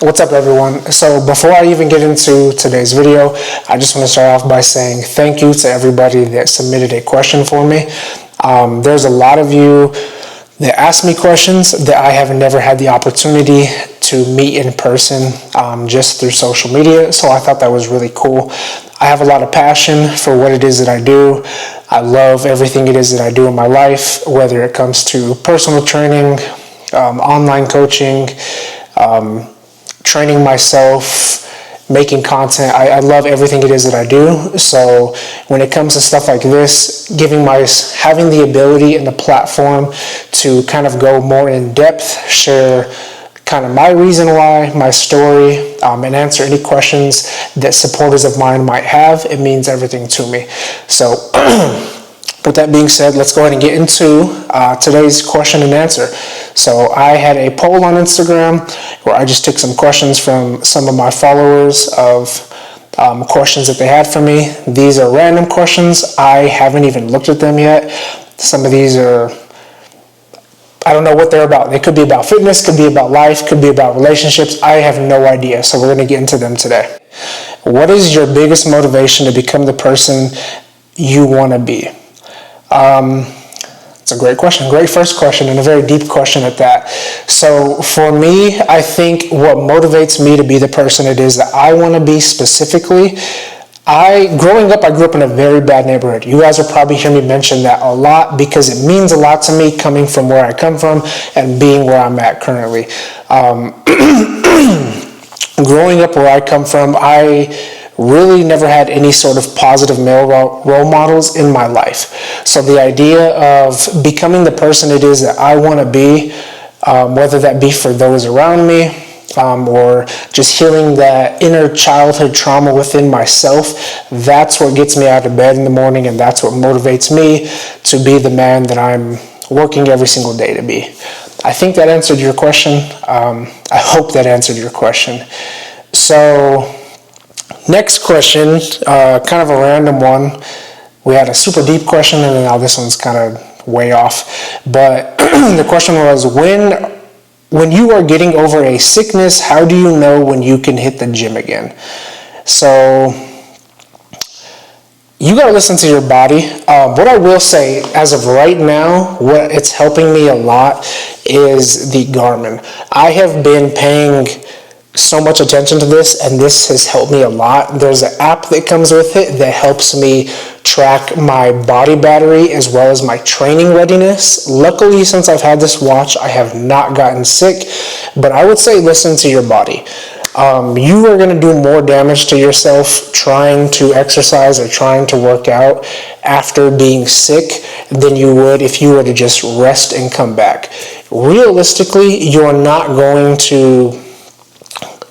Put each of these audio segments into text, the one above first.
What's up, everyone? So before I even get into today's video, I just want to start off by saying thank you to everybody that submitted a question for me. There's a lot of you that ask me questions that I have never had the opportunity to meet in person, just through social media, so I thought that was really cool. I have a lot of passion for what it is that I do. I love everything it is that I do in my life, whether it comes to personal training, online coaching, training myself, making content. I love everything it is that I do. So when it comes to stuff like this, having the ability and the platform to kind of go more in depth, share kind of my reason why, my story, and answer any questions that supporters of mine might have, it means everything to me. So with that being said, let's go ahead and get into today's question and answer. So I had a poll on Instagram where I just took some questions from some of my followers of questions that they had for me. These are random questions. I haven't even looked at them yet. Some of these I don't know what they're about. They could be about fitness, could be about life, could be about relationships. I have no idea. So we're going to get into them today. What is your biggest motivation to become the person you want to be? It's a great question, great first question, and a very deep question at that. So for me, I think what motivates me to be the person it is that I want to be specifically, growing up, I grew up in a very bad neighborhood. You guys will probably hear me mention that a lot because it means a lot to me coming from where I come from and being where I'm at currently. Growing up where I come from, I really never had any sort of positive male role models in my life. So the idea of becoming the person it is that I want to be, whether that be for those around me, or just healing that inner childhood trauma within myself, that's what gets me out of bed in the morning, and that's what motivates me to be the man that I'm working every single day to be. I think that answered your question. I hope that answered your question. So next question, kind of a random one. We had a super deep question, and then now this one's kind of way off. But the question was, when you are getting over a sickness, how do you know when you can hit the gym again? So you got to listen to your body. What I will say, as of right now, what it's helping me a lot is the Garmin. I have been paying so much attention to this, and this has helped me a lot. There's an app that comes with it that helps me track my body battery as well as my training readiness. Luckily, since I've had this watch, I have not gotten sick, but I would say listen to your body. You are going to do more damage to yourself trying to exercise or trying to work out after being sick than you would if you were to just rest and come back. Realistically, you're not going to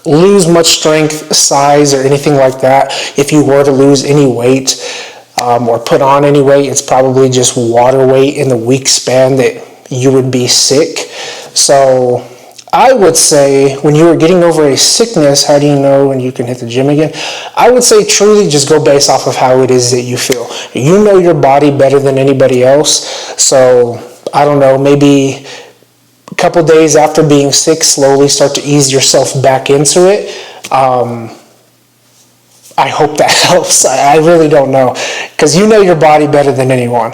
lose much strength, size, or anything like that. If you were to lose any weight or put on any weight, it's probably just water weight in the week span that you would be sick. So I would say when you are getting over a sickness, how do you know when you can hit the gym again? I would say truly just go based off of how it is that you feel. You know your body better than anybody else. So I don't know, maybe a couple days after being sick, slowly start to ease yourself back into it. I hope that helps. I really don't know, because you know your body better than anyone.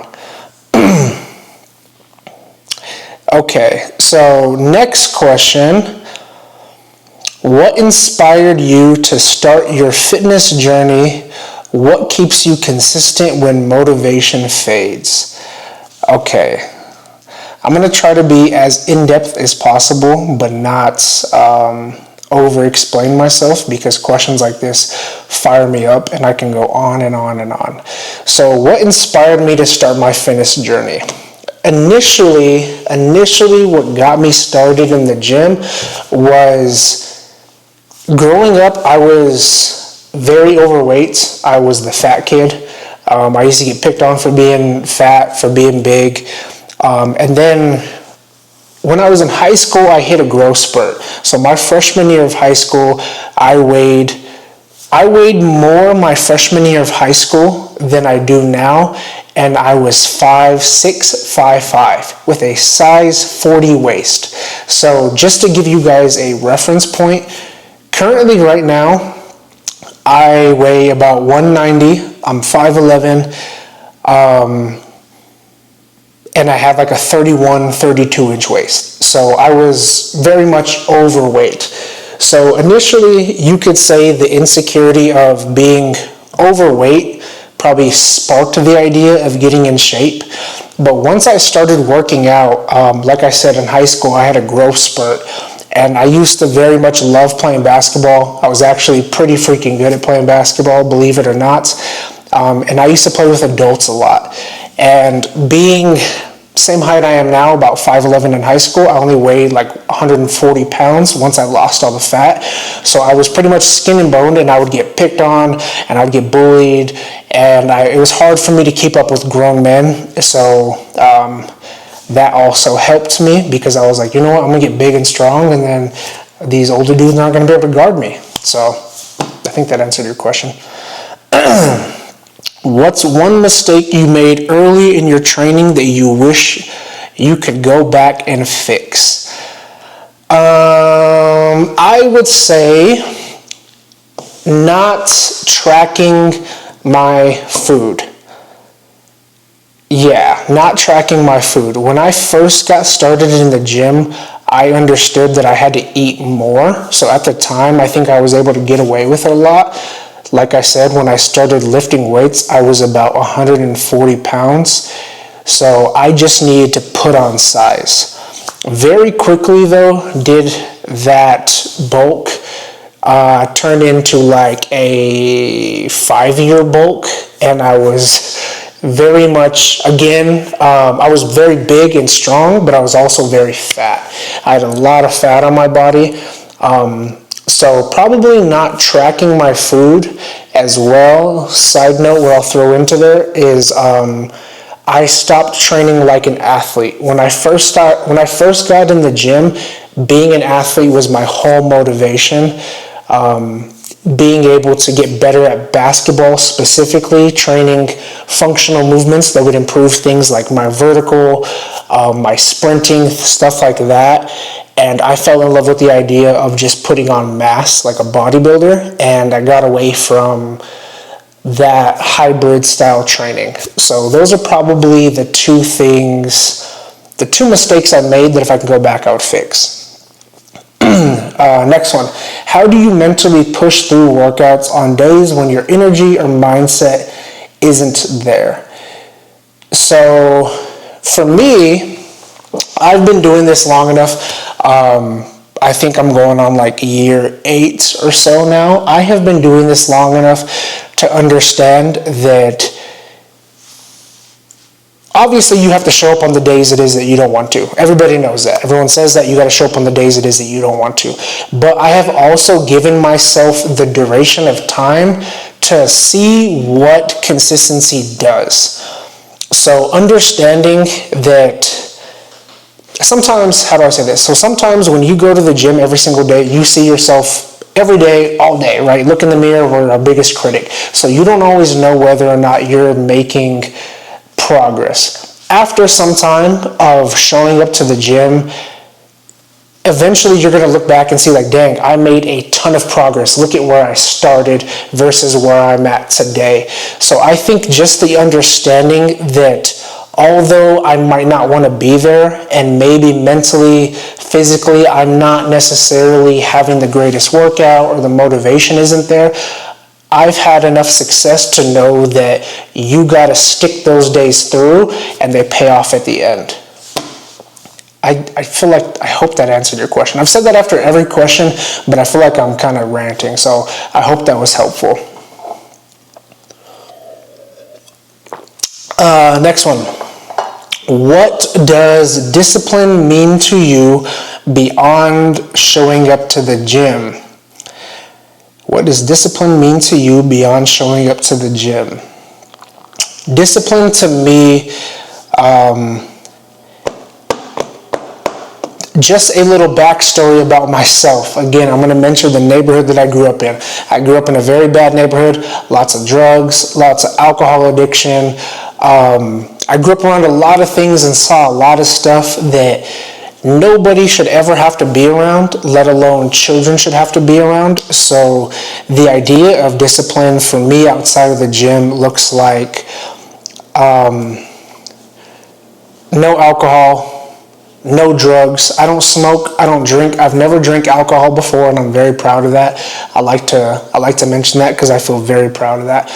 Okay, so next question. What inspired you to start your fitness journey? What keeps you consistent when motivation fades? Okay. I'm going to try to be as in-depth as possible, but not over-explain myself, because questions like this fire me up and I can go on and on and on. So what inspired me to start my fitness journey? Initially, what got me started in the gym was growing up. I was very overweight. I was the fat kid. I used to get picked on for being fat, for being big. And then when I was in high school, I hit a growth spurt. So my freshman year of high school, I weighed more my freshman year of high school than I do now. And I was 5'6", 5'5", with a size 40 waist. So just to give you guys a reference point, Currently, right now, I weigh about 190. I'm 5'11", and I have like a 31, 32 inch waist. So I was very much overweight. So initially, you could say the insecurity of being overweight probably sparked the idea of getting in shape. But once I started working out, like I said, in high school, I had a growth spurt. And I used to very much love playing basketball. I was actually pretty freaking good at playing basketball, believe it or not. And I used to play with adults a lot. And being same height I am now, about 5'11" in high school, I only weighed like 140 pounds once I lost all the fat. So I was pretty much skin and boned, and I would get picked on, and I would get bullied, and it was hard for me to keep up with grown men. So that also helped me, because I was like, you know what, I'm gonna get big and strong, and then these older dudes aren't gonna be able to guard me. So I think that answered your question. What's one mistake you made early in your training that you wish you could go back and fix? I would say not tracking my food. Yeah, not tracking my food. When I first got started in the gym, I understood that I had to eat more. So at the time, I think I was able to get away with it a lot. Like I said, when I started lifting weights, I was about 140 pounds. So I just needed to put on size. Very quickly, though, did that bulk turn into like a 5-year bulk, and I was very much, again, I was very big and strong, but I was also very fat. I had a lot of fat on my body. So probably not tracking my food as well. Side note, what I'll throw into there is I stopped training like an athlete. When I first got in the gym, being an athlete was my whole motivation. Being able to get better at basketball specifically, training functional movements that would improve things like my vertical, my sprinting, stuff like that. And I fell in love with the idea of just putting on mass like a bodybuilder, and I got away from that hybrid style training. So those are probably the two mistakes I made that if I could go back, I would fix. Next one. How do you mentally push through workouts on days when your energy or mindset isn't there? So for me, I've been doing this long enough. I think I'm going on like year 8 or so now. I have been doing this long enough to understand that obviously you have to show up on the days it is that you don't want to. Everybody knows that. Everyone says that you got to show up on the days it is that you don't want to. But I have also given myself the duration of time to see what consistency does. So understanding that sometimes, how do I say this? So sometimes when you go to the gym every single day, you see yourself every day, all day, right? Look in the mirror, we're our biggest critic. So you don't always know whether or not you're making progress. After some time of showing up to the gym, eventually you're going to look back and see like, dang, I made a ton of progress. Look at where I started versus where I'm at today. So I think just the understanding that although I might not want to be there, and maybe mentally, physically, I'm not necessarily having the greatest workout or the motivation isn't there, I've had enough success to know that you got to stick those days through and they pay off at the end. I hope that answered your question. I've said that after every question, but I feel like I'm kind of ranting, so I hope that was helpful. Next one. What does discipline mean to you beyond showing up to the gym? What does discipline mean to you beyond showing up to the gym? Discipline to me, just a little backstory about myself. Again, I'm going to mention the neighborhood that I grew up in. I grew up in a very bad neighborhood, lots of drugs, lots of alcohol addiction. I grew up around a lot of things and saw a lot of stuff that nobody should ever have to be around, let alone children should have to be around. So the idea of discipline for me outside of the gym looks like no alcohol, no drugs. I don't smoke, I don't drink. I've never drank alcohol before, and I'm very proud of that. I like to mention that because I feel very proud of that.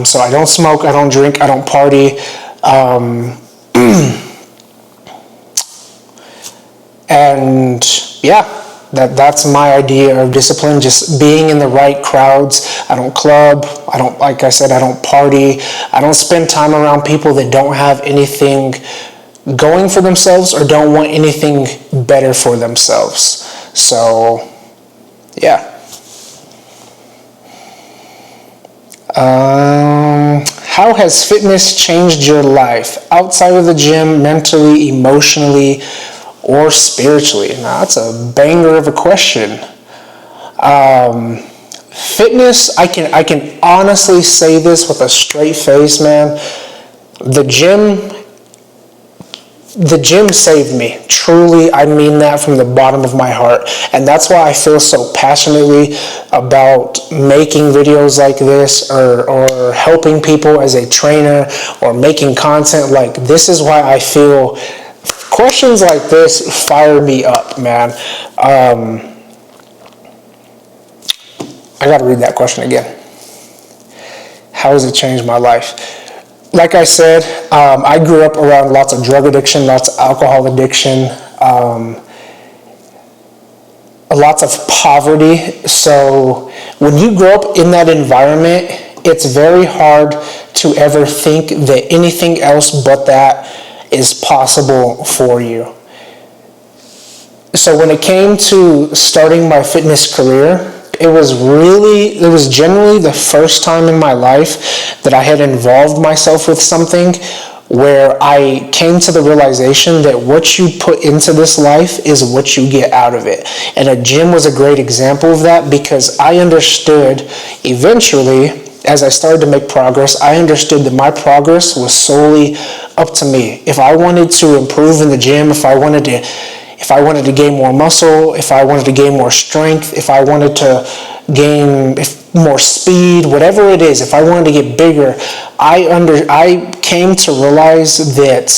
So I don't smoke, I don't drink, I don't party. And yeah, that's my idea of discipline, just being in the right crowds. I don't club, like I said, I don't party. I don't spend time around people that don't have anything going for themselves or don't want anything better for themselves. So yeah. How has fitness changed your life outside of the gym, mentally, emotionally, or spiritually? Now, that's a banger of a question. Fitness, I can honestly say this with a straight face, man. The gym saved me. Truly, I mean that from the bottom of my heart. And that's why I feel so passionately about making videos like this, or helping people as a trainer, or making content. Like, this is why I feel questions like this fire me up, man. I gotta read that question again. How has it changed my life? Like I said, I grew up around lots of drug addiction, lots of alcohol addiction, lots of poverty. So when you grow up in that environment, it's very hard to ever think that anything else but that is possible for you. So when it came to starting my fitness career, it was generally the first time in my life that I had involved myself with something where I came to the realization that what you put into this life is what you get out of it. And a gym was a great example of that, because I understood eventually, as I started to make progress, I understood that my progress was solely up to me. If I wanted to improve in the gym, if I wanted to gain more muscle, if I wanted to gain more strength, if I wanted to gain more speed, whatever it is, if I wanted to get bigger, I came to realize that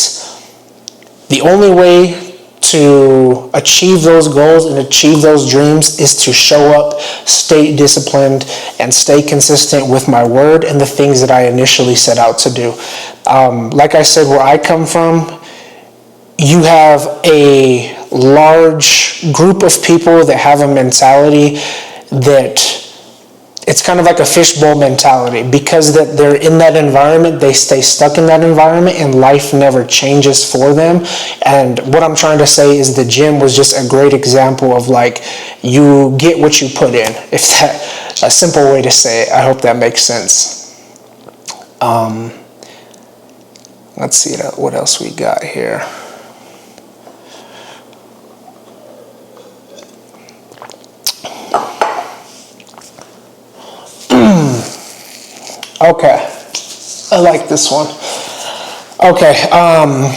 the only way to achieve those goals and achieve those dreams is to show up, stay disciplined, and stay consistent with my word and the things that I initially set out to do. Like I said, where I come from, you have a large group of people that have a mentality that it's kind of like a fishbowl mentality. Because that they're in that environment, they stay stuck in that environment, and life never changes for them. And what I'm trying to say is the gym was just a great example of, like, you get what you put in. If that's a simple way to say it, I hope that makes sense. Let's see what else we got here. Okay, I like this one. Okay,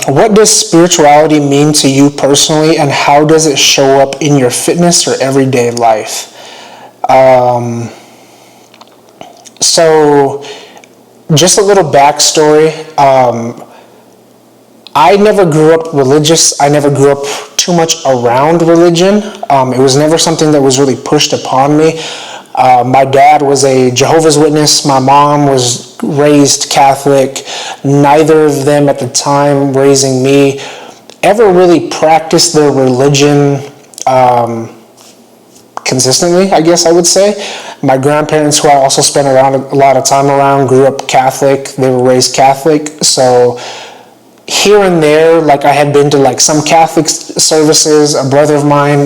what does spirituality mean to you personally, and how does it show up in your fitness or everyday life? So, just a little backstory. I never grew up religious. I never grew up too much around religion. It was never something that was really pushed upon me. My dad was a Jehovah's Witness. My mom was raised Catholic. Neither of them at the time raising me ever really practiced their religion consistently, I guess I would say. My grandparents, who I also spent a lot of time around, grew up Catholic. They were raised Catholic. So here and there, like, I had been to like some Catholic services. A brother of mine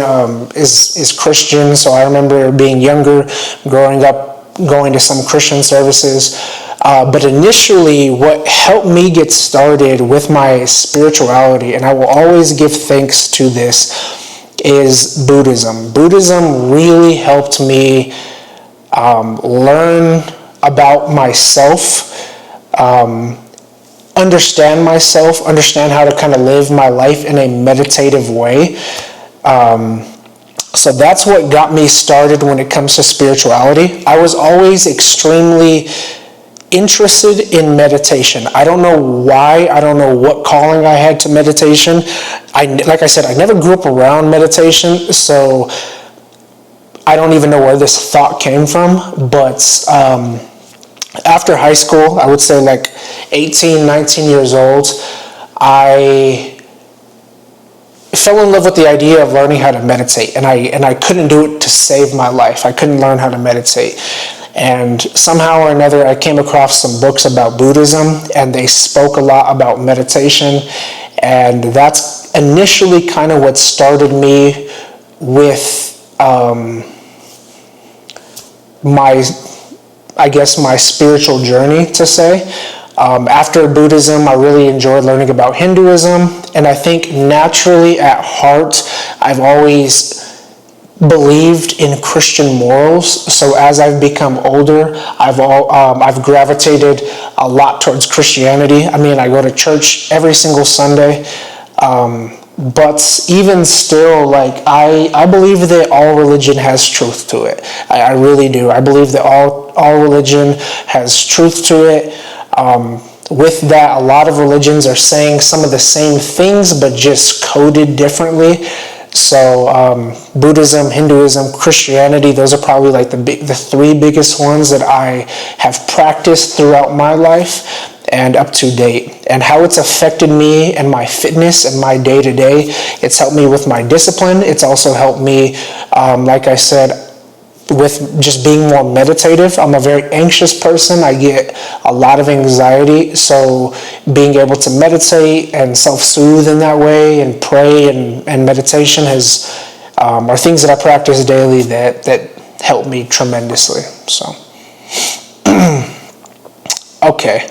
is Christian, so I remember being younger, growing up, going to some Christian services. But initially, what helped me get started with my spirituality, and I will always give thanks to this, is Buddhism. Buddhism really helped me learn about myself. understand myself, understand how to kind of live my life in a meditative way. So that's what got me started when it comes to spirituality. I was always extremely interested in meditation. I don't know why. I don't know what calling I had to meditation. Like I said, I never grew up around meditation, so I don't even know where this thought came from. But after high school, I would say like 18, 19 years old, I fell in love with the idea of learning how to meditate, and I couldn't do it to save my life. I couldn't learn how to meditate. And somehow or another, I came across some books about Buddhism, and they spoke a lot about meditation. And that's initially kind of what started me with my spiritual journey, to say. After Buddhism, I really enjoyed learning about Hinduism. And I think naturally at heart, I've always believed in Christian morals. So as I've become older, I've gravitated a lot towards Christianity. I mean, I go to church every single Sunday, but even still, like I believe that all religion has truth to it. I really do. I believe that all religion has truth to it. With that, a lot of religions are saying some of the same things, but just coded differently. So Buddhism, Hinduism, Christianity, those are probably like the three biggest ones that I have practiced throughout my life and up to date. And how it's affected me and my fitness and my day-to-day, it's helped me with my discipline. It's also helped me, like I said, with just being more meditative. I'm a very anxious person. I get a lot of anxiety. So being able to meditate and self-soothe in that way and pray and meditation are things that I practice daily that help me tremendously. So, okay.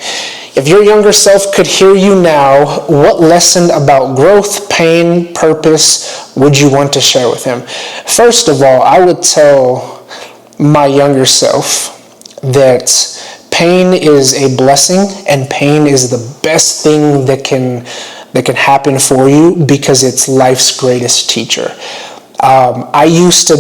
If your younger self could hear you now, what lesson about growth, pain, purpose would you want to share with him? First of all, I would tell my younger self that pain is a blessing, and pain is the best thing that can happen for you, because it's life's greatest teacher. I used to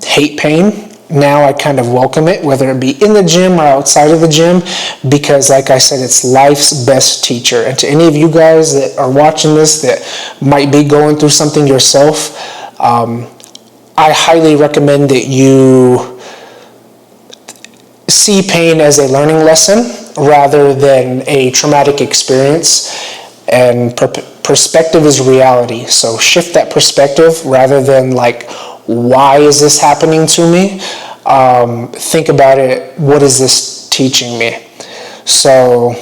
hate pain. Now I kind of welcome it, whether it be in the gym or outside of the gym, because like I said, it's life's best teacher. And to any of you guys that are watching this that might be going through something yourself, I highly recommend that you see pain as a learning lesson rather than a traumatic experience. And perspective is reality. So shift that perspective rather than like, why is this happening to me? Think about it. What is this teaching me? So,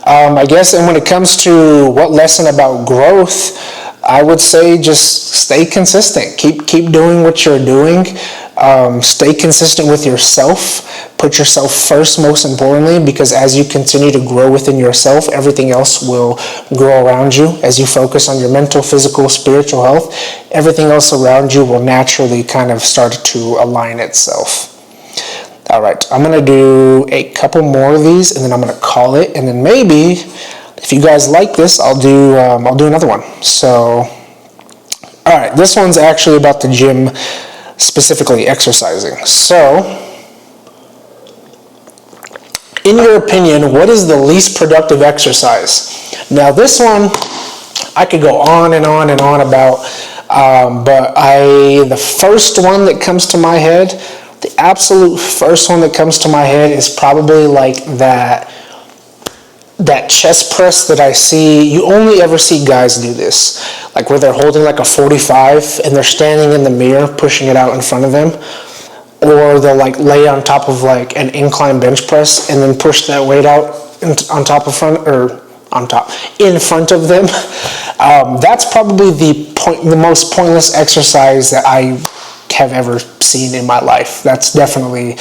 I guess, and when it comes to what lesson about growth, I would say just stay consistent. Keep doing what you're doing. Stay consistent with yourself. Put yourself first, most importantly, because as you continue to grow within yourself, everything else will grow around you. As you focus on your mental, physical, spiritual health, everything else around you will naturally kind of start to align itself. All right, I'm going to do a couple more of these, and then I'm going to call it. And then maybe, if you guys like this, I'll do another one. So, all right, this one's actually about the gym, specifically exercising. So, in your opinion, what is the least productive exercise? Now, this one, I could go on and on and on about, but the first one that comes to my head, the absolute first one that comes to my head is probably like that chest press that I see. You only ever see guys do this, like where they're holding like a 45 and they're standing in the mirror pushing it out in front of them, or they'll like lay on top of like an incline bench press and then push that weight out in front of them. That's probably the most pointless exercise that I have ever seen in my life. That's definitely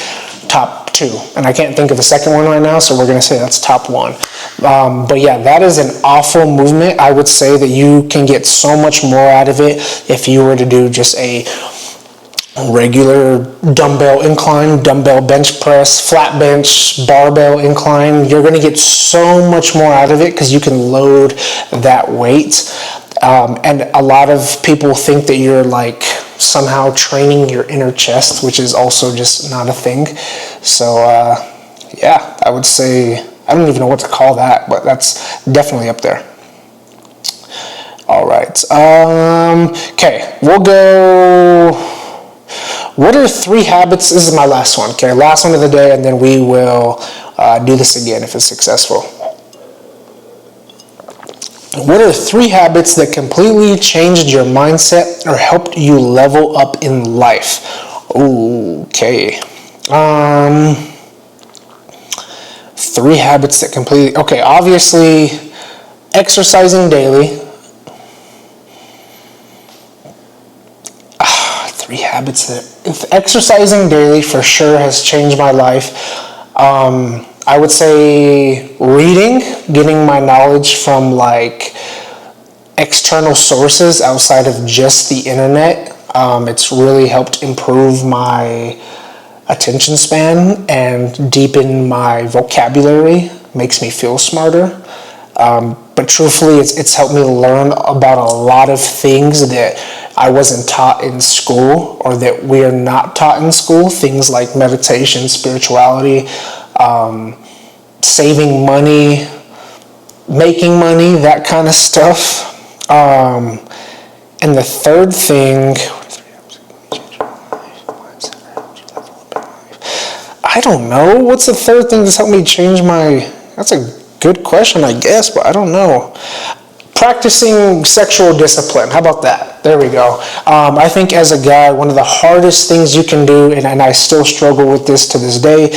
top two, and I can't think of a second one right now, so we're going to say that's top one. But yeah, that is an awful movement. I would say that you can get so much more out of it if you were to do just a regular dumbbell incline, dumbbell bench press, flat bench, barbell incline, you're going to get so much more out of it because you can load that weight. And a lot of people think that you're like somehow training your inner chest, which is also just not a thing. So yeah, I would say, I don't even know what to call that, but that's definitely up there. All right. Okay, we'll go. What are 3 habits? This is my last one. Okay, last one of the day, and then we will do this again if it's successful. What are 3 habits that completely changed your mindset or helped you level up in life? Okay. 3 habits that completely... Okay, obviously, exercising daily. 3 habits that... If exercising daily for sure has changed my life. I would say reading, getting my knowledge from like external sources outside of just the internet. It's really helped improve my attention span and deepen my vocabulary, makes me feel smarter. But truthfully, it's helped me learn about a lot of things that I wasn't taught in school, or that we are not taught in school. Things like meditation, spirituality, saving money, making money, that kind of stuff. And the third thing, I don't know. What's the third thing that's helped me change my... That's a good question, I guess, but I don't know. Practicing sexual discipline. How about that? There we go. I think as a guy, one of the hardest things you can do, and I still struggle with this to this day,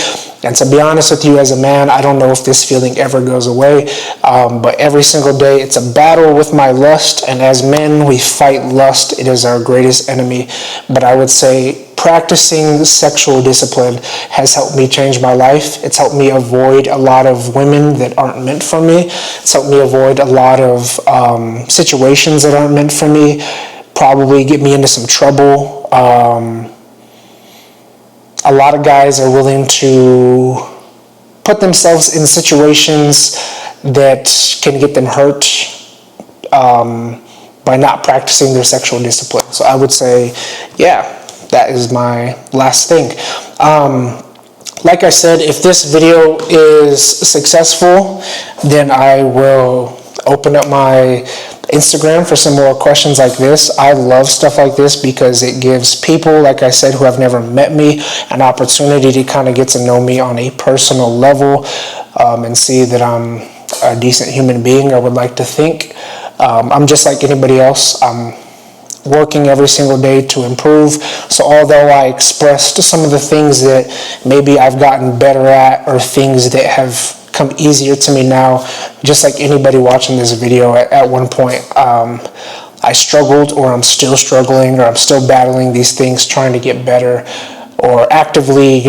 and to be honest with you, as a man, I don't know if this feeling ever goes away, but every single day it's a battle with my lust, and as men, we fight lust. It is our greatest enemy. But I would say practicing sexual discipline has helped me change my life. It's helped me avoid a lot of women that aren't meant for me. It's helped me avoid a lot of situations that aren't meant for me, probably get me into some trouble. A lot of guys are willing to put themselves in situations that can get them hurt by not practicing their sexual discipline. So I would say, yeah, that is my last thing. Like I said, if this video is successful, then I will open up my Instagram for some more questions like this. I love stuff like this because it gives people, like I said, who have never met me, an opportunity to kind of get to know me on a personal level, and see that I'm a decent human being, I would like to think. I'm just like anybody else. I'm working every single day to improve. So although I expressed some of the things that maybe I've gotten better at, or things that have come easier to me now, just like anybody watching this video, at one point I struggled, or I'm still struggling, or I'm still battling these things, trying to get better, or actively,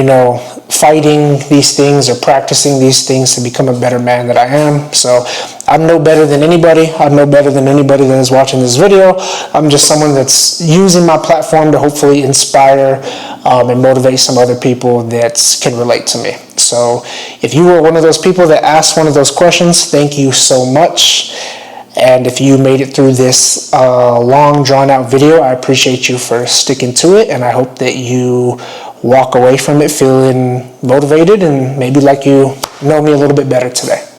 fighting these things or practicing these things to become a better man that I am. So I'm no better than anybody. I'm no better than anybody that is watching this video. I'm just someone that's using my platform to hopefully inspire and motivate some other people that can relate to me. So if you were one of those people that asked one of those questions, thank you so much. And if you made it through this long, drawn-out video, I appreciate you for sticking to it, and I hope that you walk away from it feeling motivated and maybe like you know me a little bit better today.